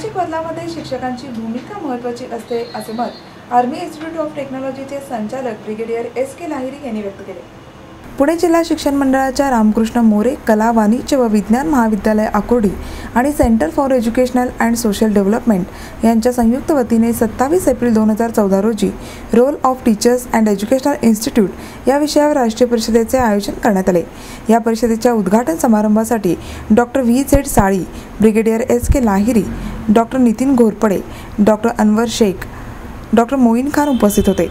सामाजिक बदलामध्ये शिक्षकांची भूमिका महत्त्वाची असते असे मत आर्मी इन्स्टिट्यूट ऑफ टेक्नॉलॉजीचे संचालक ब्रिगेडियर एस.के. लाहिरी यांनी व्यक्त केले। पुणे जिल्हा शिक्षण मंडळाच्या रामकृष्ण मोरे कला, वाणिज्य व विज्ञान महाविद्यालय आकुर्डी आणि centre for educational and social development यांच्या संयुक्त वतीने 27 एप्रिल 2014 रोजी role of teachers and educational institute या विषयावर राष्ट्रीय परिषदेचे आयोजन करण्यात आले। या परिषदेच्या उद्घाटन समारंभासाठी doctor V Z. Sali, brigadier S K. Lahiri, doctor Nitin Ghorpade, doctor Anwar Shaikh, doctor Moin Khan उपस्थित होते।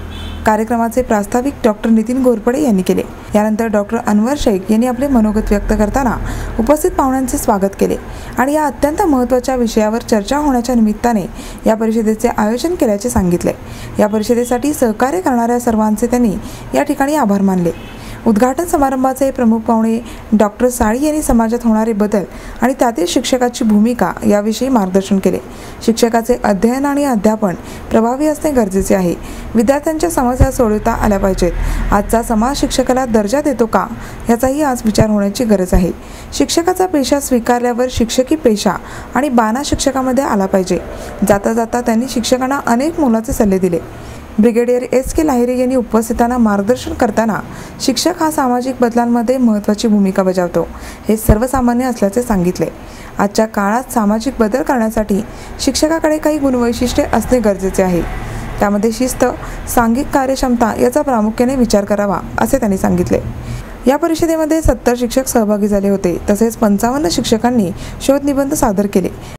कार्यक्रमाचे प्रास्ताविक डॉक्टर नितीन घोरपडे यांनी केले। यानंतर डॉक्टर अनवर शेख यांनी आपले मनोगत व्यक्त करताना उपस्थित पाहुण्यांचे स्वागत केले आणि या अत्यंत महत्त्वाच्या विषयावर चर्चा होण्याच्या निमित्ताने या परिषदेचे आयोजन केल्याचे सांगितले। या परिषदेसाठी सहकार्य करणाऱ्या सर्वांचे त्यांनी या ठिकाणी आभार मानले। उद्घाटन समारंभाचे प्रमुख पाहुणे डॉक्टर साळी यांनी समाजात होणारे बदल आणि त्यातील शिक्षकाची भूमिका याविषयी मार्गदर्शन केले। शिक्षकाचे अध्ययन आणि अध्यापन प्रभावी असणे गरजेचे आहे। विद्यार्थ्यांच्या समस्या सोडवता आल्या पाहिजेत। आजचा समाज शिक्षकाला दर्जा देतो का याचाही आज विचार होण्याची गरज आहे। शिक्षकाचा पेशा स्वीकारल्यावर शिक्षकी पेशा आणि बाणा शिक्षकामध्ये आला पाहिजे। जाता जाता त्यांनी शिक्षकांना अनेक मोलाचे सल्ले दिले। Brigadier S K. लाहिरी यांनी उपस्थितांना मार्गदर्शन करताना शिक्षक हा सामाजिक बदलांमध्ये महत्त्वाची भूमिका बजावतो हे सर्वसामान्य असल्याचे सांगितले। आजच्या काळात सामाजिक बदल करण्यासाठी शिक्षकाकडे काही गुणवैशिष्ट्ये असणे गरजेचे आहे। त्यामध्ये शिस्त, सांघिक कार्यक्षमता याचा प्रामुख्याने विचार करावा असे त्यांनी सांगितले। या परिषदेमध्ये 70 शिक्षक सहभागी झाले होते। तसेच 55 शिक्षकांनी शोध निबंध सादर केले।